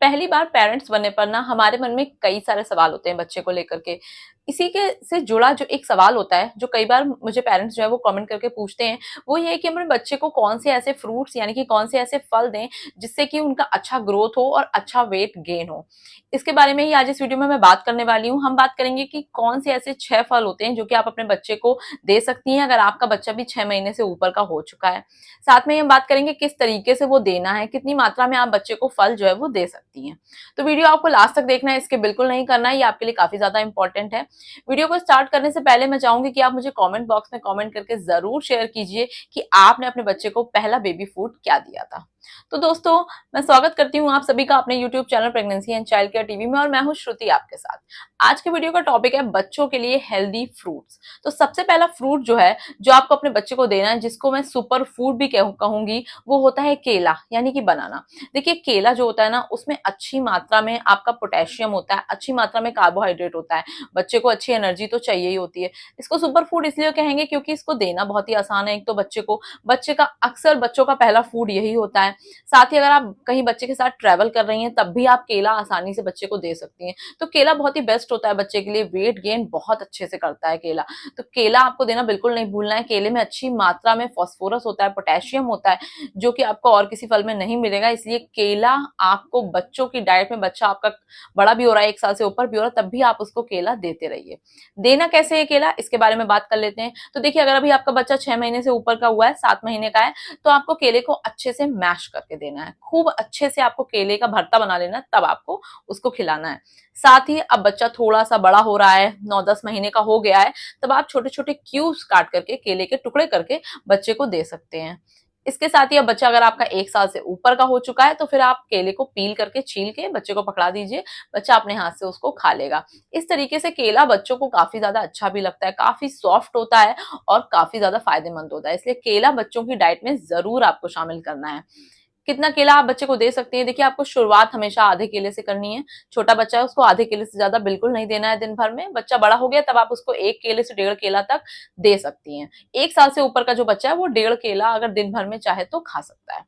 पहली बार पेरेंट्स बनने पर ना हमारे मन में कई सारे सवाल होते हैं बच्चे को लेकर के। इसी के से जुड़ा जो एक सवाल होता है, जो कई बार मुझे पेरेंट्स जो है वो कमेंट करके पूछते हैं, वो ये है कि हम अपने बच्चे को कौन से ऐसे फ्रूट्स यानी कि कौन से ऐसे फल दें जिससे कि उनका अच्छा ग्रोथ हो और अच्छा वेट गेन हो। इसके बारे में ही आज इस वीडियो में मैं बात करने वाली हूँ। हम बात करेंगे कि कौन से ऐसे 6 फल होते हैं जो कि आप अपने बच्चे को दे सकती हैं अगर आपका बच्चा भी 6 महीने से ऊपर का हो चुका है। साथ में ही हम बात करेंगे किस तरीके से वो देना है, कितनी मात्रा में आप बच्चे को फल जो है वो दे सकती हैं। तो वीडियो आपको लास्ट तक देखना है, इसके बिल्कुल नहीं करना है, ये आपके लिए काफी ज्यादा इंपॉर्टेंट है। वीडियो को स्टार्ट करने से पहले मैं चाहूंगी कि आप मुझे कमेंट बॉक्स में कमेंट करके जरूर शेयर कीजिए कि आपने अपने बच्चे को पहला बेबी फूड क्या दिया था। तो दोस्तों, मैं स्वागत करती हूँ आप सभी का अपने YouTube channel pregnancy and child care TV में, और मैं हूँ श्रुति आपके साथ। आज के वीडियो का टॉपिक है बच्चों के लिए हेल्दी फ्रूट्स। तो सबसे पहला फ्रूट जो है, जो आपको अपने बच्चे को देना है, जिसको मैं सुपर फूड भी कहूंगी, वो होता है केला यानी कि बनाना। देखिए, केला जो होता है ना, उसमें अच्छी मात्रा में आपका पोटेशियम होता है, अच्छी मात्रा में कार्बोहाइड्रेट होता है। बच्चे को अच्छी एनर्जी तो चाहिए ही होती है। इसको सुपर फूड इसलिए कहेंगे क्योंकि इसको देना बहुत ही आसान है। एक तो बच्चे का अक्सर बच्चों का पहला फूड यही होता है। साथ ही अगर आप कहीं बच्चे के साथ ट्रेवल कर रही हैं, तब भी आप केला आसानी से बच्चे को दे सकती हैं। तो केला बहुत ही बेस्ट होता है बच्चे के लिए, वेट गेन बहुत अच्छे से करता है केला। तो केला आपको देना बिल्कुल नहीं भूलना है। केले में अच्छी मात्रा में फास्फोरस होता है, पोटेशियम होता है, जो कि आपको और किसी फल में नहीं मिलेगा। इसलिए केला आपको बच्चों की डाइट में, बच्चा आपका बड़ा भी हो रहा है, 1 साल से ऊपर भी हो रहा है, तब भी आप उसको केला देते रहिए। देना कैसे है केला, इसके बारे में बात कर लेते हैं। तो देखिए, अगर अभी आपका बच्चा 6 महीने से ऊपर का हुआ है, 7 महीने का है, तो आपको केले को अच्छे से मैश करके देना है। खूब अच्छे से आपको केले का भरता बना लेना है, तब आपको उसको खिलाना है। साथ ही अब बच्चा थोड़ा सा बड़ा हो रहा है, 9-10 महीने का हो गया है, तब आप छोटे छोटे क्यूब्स काट करके, केले के टुकड़े करके बच्चे को दे सकते हैं। इसके साथ ही अब बच्चा अगर आपका 1 साल से ऊपर का हो चुका है, तो फिर आप केले को पील करके, छील के बच्चे को पकड़ा दीजिए। बच्चा अपने हाथ से उसको खा लेगा। इस तरीके से केला बच्चों को काफी ज्यादा अच्छा भी लगता है, काफी सॉफ्ट होता है और काफी ज्यादा फायदेमंद होता है। इसलिए केला बच्चों की डाइट में जरूर आपको शामिल करना है। कितना केला आप बच्चे को दे सकती हैं? देखिए, आपको शुरुआत हमेशा आधे केले से करनी है। छोटा बच्चा है, उसको आधे केले से ज्यादा बिल्कुल नहीं देना है दिन भर में। बच्चा बड़ा हो गया, तब आप उसको 1 केले से 1.5 केला तक दे सकती हैं। 1 साल से ऊपर का जो बच्चा है, वो 1.5 केला अगर दिन भर में चाहे तो खा सकता है।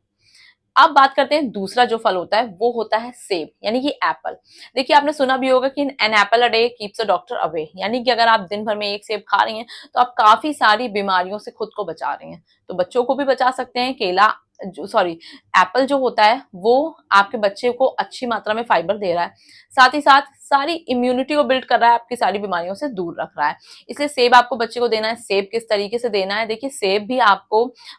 अब बात करते हैं दूसरा जो फल होता है, वो होता है सेब यानी कि एप्पल। देखिए, आपने सुना भी होगा कि an apple a day keeps a doctor away, यानी कि अगर आप दिन भर में 1 सेब खा रही हैं, तो आप काफी सारी बीमारियों से खुद को बचा रही हैं। तो बच्चों को भी बचा सकते हैं। केला जो सॉरी एप्पल जो होता है, वो आपके बच्चे को अच्छी मात्रा में फाइबर दे रहा है, साथ ही साथ सारी इम्यूनिटी को बिल्ड कर रहा है, आपकी सारी बीमारियों से दूर रख रहा है। इसलिए सेब आपको बच्चे को देना है। सेब किस तरीके से देना है? देखिए, सेब भी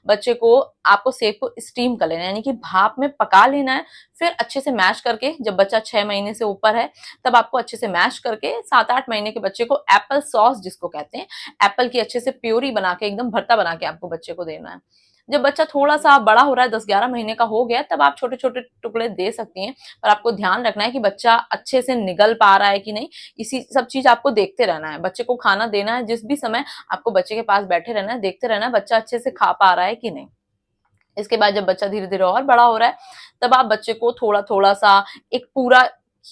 बच्चे को आपको सेब को स्टीम कर लेना है, यानी कि भाप में पका लेना है। फिर अच्छे से मैश करके, जब बच्चा 6 महीने से ऊपर है, तब आपको अच्छे से मैश करके 7-8 महीने के बच्चे को एप्पल सॉस जिसको कहते हैं, एप्पल की अच्छे से प्योरी बना के, एकदम भरता बना के आपको बच्चे को देना है। जब बच्चा थोड़ा सा बड़ा हो रहा है, 10-11 महीने का हो गया, तब आप छोटे छोटे टुकड़े दे सकती हैं। पर आपको ध्यान रखना है कि बच्चा अच्छे से निगल पा रहा है कि नहीं। इसी सब चीज आपको देखते रहना है। बच्चे को खाना देना है, जिस भी समय आपको बच्चे के पास बैठे रहना है, देखते रहना है बच्चा अच्छे से खा पा रहा है कि नहीं। इसके बाद जब बच्चा धीरे धीरे और बड़ा हो रहा है, तब आप बच्चे को थोड़ा थोड़ा सा एक पूरा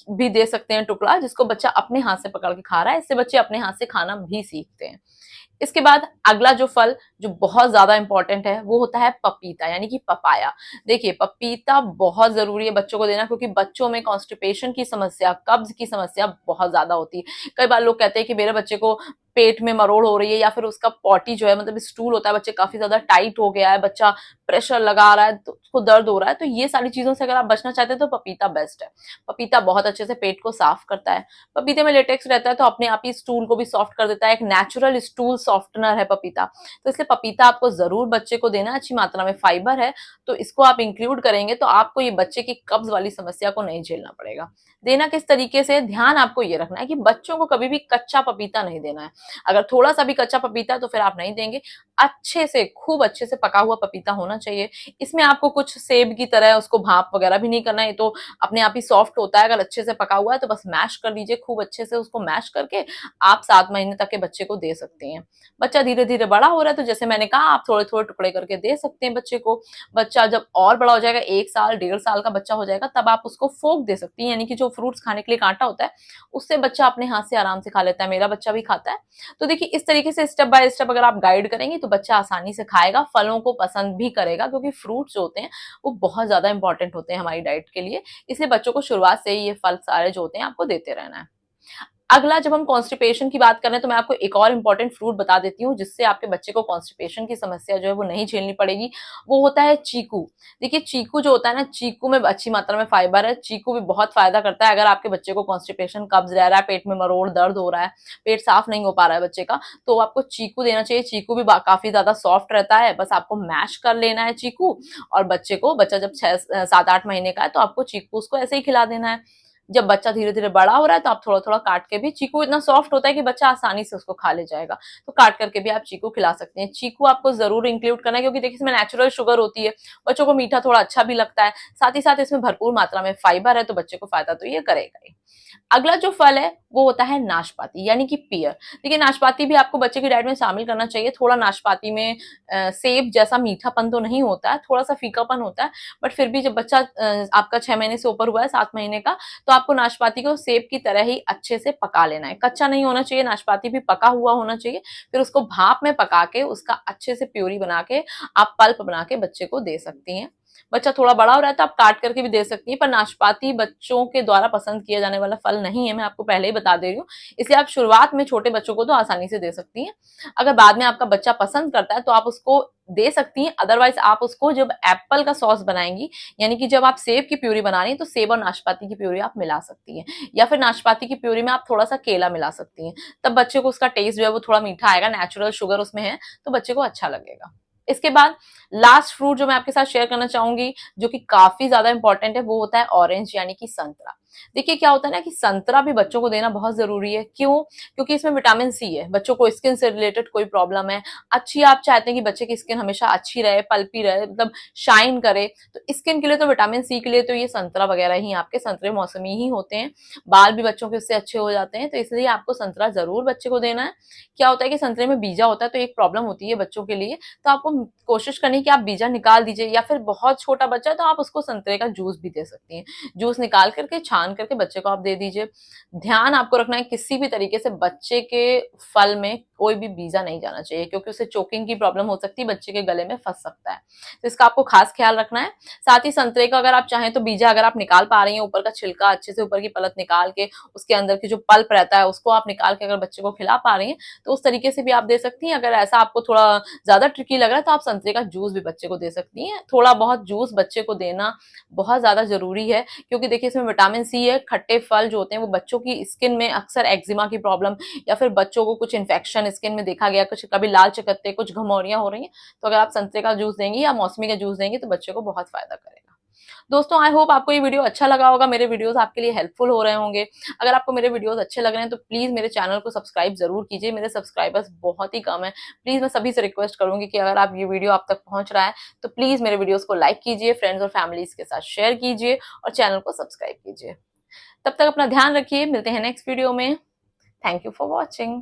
भी दे सकते हैं टुकड़ा, जिसको बच्चा अपने हाथ से पकड़ के खा रहा है। इससे बच्चे अपने हाथ से खाना भी सीखते हैं। इसके बाद अगला जो फल जो बहुत ज्यादा इंपॉर्टेंट है, वो होता है पपीता यानी कि पपाया। देखिए, पपीता बहुत जरूरी है बच्चों को देना, क्योंकि बच्चों में कॉन्स्टिपेशन की समस्या, कब्ज की समस्या बहुत ज्यादा होती है। कई बार लोग कहते हैं कि मेरे बच्चे को पेट में मरोड़ हो रही है, या फिर उसका पॉटी जो है, मतलब स्टूल होता है, बच्चे काफी ज्यादा टाइट हो गया है, बच्चा प्रेशर लगा रहा है, तो उसको दर्द हो रहा है। तो ये सारी चीजों से अगर आप बचना चाहते हैं, तो पपीता बेस्ट है। पपीता बहुत अच्छे से पेट को साफ करता है। पपीते में लेटेक्स रहता है, तो अपने आप ही स्टूल को भी सॉफ्ट कर देता है। एक नेचुरल स्टूल सॉफ्टनर है पपीता। तो इसलिए पपीता आपको जरूर बच्चे को देना। अच्छी मात्रा में फाइबर है, तो इसको आप इंक्लूड करेंगे, तो आपको ये बच्चे की कब्ज वाली समस्या को नहीं झेलना पड़ेगा। देना किस तरीके से, ध्यान आपको ये रखना है कि बच्चों को कभी भी कच्चा पपीता नहीं देना है। अगर थोड़ा सा भी कच्चा पपीता है, तो फिर आप नहीं देंगे। अच्छे से, खूब अच्छे से पका हुआ पपीता होना चाहिए। इसमें आपको कुछ सेब की तरह उसको भाप वगैरह भी नहीं करना है, ये तो अपने आप ही सॉफ्ट होता है। अगर अच्छे से पका हुआ है, तो बस मैश कर दीजिए। खूब अच्छे से उसको मैश करके आप 7 महीने तक के बच्चे को दे सकते हैं। बच्चा धीरे धीरे बड़ा हो रहा है, तो जैसे मैंने कहा, आप थोड़े थोड़े टुकड़े करके दे सकते हैं बच्चे को। बच्चा जब और बड़ा हो जाएगा, 1 साल 1.5 साल का बच्चा हो जाएगा, तब आप उसको फोक दे सकती हैं, यानी कि जो फ्रूट्स खाने के लिए कांटा होता है, उससे बच्चा अपने हाथ से आराम से खा लेता है। मेरा बच्चा भी खाता है। तो देखिए, इस तरीके से स्टेप बाय स्टेप अगर आप गाइड करेंगे, तो बच्चा आसानी से खाएगा, फलों को पसंद भी करेगा। पड़ेगा, क्योंकि फ्रूट्स जो होते हैं वो बहुत ज्यादा इंपॉर्टेंट होते हैं हमारी डाइट के लिए। इसलिए बच्चों को शुरुआत से ही ये फल सारे जो होते हैं आपको देते रहना है। अगला, जब हम कॉन्स्टिपेशन की बात करें तो मैं आपको एक और इम्पोर्टेंट फ्रूट बता देती हूँ जिससे आपके बच्चे को कॉन्स्टिपेशन की समस्या जो है वो नहीं झेलनी पड़ेगी। वो होता है चीकू। देखिए चीकू जो होता है ना, चीकू में अच्छी मात्रा में फाइबर है। चीकू भी बहुत फायदा करता है। अगर आपके बच्चे को कॉन्स्टिपेशन, कब्ज रह रहा है, पेट में मरोड़ दर्द हो रहा है, पेट साफ नहीं हो पा रहा है बच्चे का, तो आपको चीकू देना चाहिए। चीकू भी काफी ज्यादा सॉफ्ट रहता है। बस आपको मैश कर लेना है चीकू, और बच्चा जब 6 7 8 महीने का है तो आपको चीकू उसको ऐसे ही खिला देना है। जब बच्चा धीरे धीरे बड़ा हो रहा है तो आप थोड़ा थोड़ा काट के भी, चीकू इतना सॉफ्ट होता है कि बच्चा आसानी से उसको खा ले जाएगा, तो काट करके भी आप चीकू खिला सकते हैं। चीकू आपको जरूर इंक्लूड करना है, क्योंकि देखिए इसमें नेचुरल शुगर होती है, बच्चों को मीठा थोड़ा अच्छा भी लगता है, साथ ही साथ इसमें भरपूर मात्रा में फाइबर है, तो बच्चे को फायदा तो ये करेगा ही। अगला जो फल है वो होता है नाशपाती, यानी कि पियर। देखिए नाशपाती भी आपको बच्चे की डाइट में शामिल करना चाहिए। थोड़ा नाशपाती में सेब जैसा मीठापन तो नहीं होता है, थोड़ा सा फीकापन होता है, बट फिर भी जब बच्चा आपका 6 महीने से ऊपर हुआ है, 7 महीने का, तो आपको नाशपाती को सेब की तरह ही अच्छे से पका लेना है। कच्चा नहीं होना चाहिए, नाशपाती भी पका हुआ होना चाहिए। फिर उसको भाप में पका के उसका अच्छे से प्यूरी बना के आप पल्प बना के बच्चे को दे सकती हैं। बच्चा थोड़ा बड़ा हो रहा है तो आप काट करके भी दे सकती हैं, पर नाशपाती बच्चों के द्वारा पसंद किया जाने वाला फल नहीं है, मैं आपको पहले ही बता दे रही हूँ। इसलिए आप शुरुआत में छोटे बच्चों को तो आसानी से दे सकती हैं। अगर बाद में आपका बच्चा पसंद करता है तो आप उसको दे सकती हैं। अदरवाइज आप उसको जब एप्पल का सॉस बनाएंगी, यानी कि जब आप सेब की प्यूरी बना रही हैं, तो सेब और नाशपाती की प्यूरी आप मिला सकती हैं, या फिर नाशपाती की प्यूरी में आप थोड़ा सा केला मिला सकती हैं। तब बच्चे को उसका टेस्ट जो है वो थोड़ा मीठा आएगा, नेचुरल शुगर उसमें है, तो बच्चे को अच्छा लगेगा। इसके बाद लास्ट फ्रूट जो मैं आपके साथ शेयर करना चाहूंगी, जो कि काफी ज्यादा इंपॉर्टेंट है, वो होता है ऑरेंज, यानी कि संतरा। देखिए क्या होता है ना कि संतरा भी बच्चों को देना बहुत जरूरी है। क्यों? क्योंकि इसमें विटामिन सी है। बच्चों को स्किन से रिलेटेड कोई प्रॉब्लम है, अच्छी, आप चाहते हैं कि बच्चे की स्किन हमेशा अच्छी रहे, पल्पी रहे, मतलब शाइन करे, तो स्किन के लिए, तो विटामिन सी के लिए तो ये संतरा वगैरह ही, आपके संतरे मौसमी ही होते हैं। बाल भी बच्चों के उससे अच्छे हो जाते हैं, तो इसलिए आपको संतरा जरूर बच्चे को देना है। क्या होता है कि संतरे में बीजा होता है, तो एक प्रॉब्लम होती है बच्चों के लिए, तो आपको कोशिश करनी है कि आप बीजा निकाल दीजिए, या फिर बहुत छोटा बच्चा है तो आप उसको संतरे का जूस भी दे सकती हैं। जूस निकाल करके, छान करके बच्चे को आप दे दीजिए। ध्यान आपको रखना है किसी भी तरीके से बच्चे के फल में कोई भी बीजा नहीं जाना चाहिए, क्योंकि उसे चोकिंग की प्रॉब्लम हो सकती है, बच्चे के गले में फंस सकता है, तो इसका आपको खास ख्याल रखना है। साथ ही संतरे का अगर आप चाहें तो बीजा अगर आप निकाल पा रही हैं, ऊपर का छिलका अच्छे से, ऊपर की पलट निकाल के, उसके अंदर की जो पल्प रहता है उसको आप निकाल के अगर बच्चे को खिला पा रही हैं, तो उस तरीके से भी आप दे सकती हैं। अगर ऐसा आपको थोड़ा ज्यादा ट्रिकी लग रहा है तो आप संतरे का जूस भी बच्चे को दे सकती हैं। थोड़ा बहुत जूस बच्चे को देना बहुत ज्यादा जरूरी है, क्योंकि देखिए इसमें विटामिन सी है। खट्टे फल जो होते हैं वो बच्चों की स्किन में अक्सर एक्जिमा की प्रॉब्लम, या फिर बच्चों को कुछ इन्फेक्शन स्किन में देखा गया, कुछ कभी लाल चकत्ते, कुछ घमौरियां हो रही हैं, तो अगर आप संतरे का जूस देंगी या मौसमी का जूस देंगी तो बच्चे को बहुत फायदा करेगा। दोस्तों आई होप आपको ये वीडियो अच्छा लगा होगा, मेरे वीडियोस आपके लिए हेल्पफुल हो रहे होंगे। अगर आपको मेरे वीडियोस अच्छे लग रहे हैं तो प्लीज मेरे चैनल को सब्सक्राइब जरूर कीजिए। मेरे सब्सक्राइबर्स बहुत ही कम है। प्लीज मैं सभी से रिक्वेस्ट करूंगी कि अगर आप ये वीडियो आप तक पहुंच रहा है तो प्लीज मेरे वीडियोस को लाइक कीजिए, फ्रेंड्स और फैमिलीज के साथ शेयर कीजिए, और चैनल को सब्सक्राइब कीजिए। तब तक अपना ध्यान रखिए, मिलते हैं नेक्स्ट वीडियो में। Thank you for watching.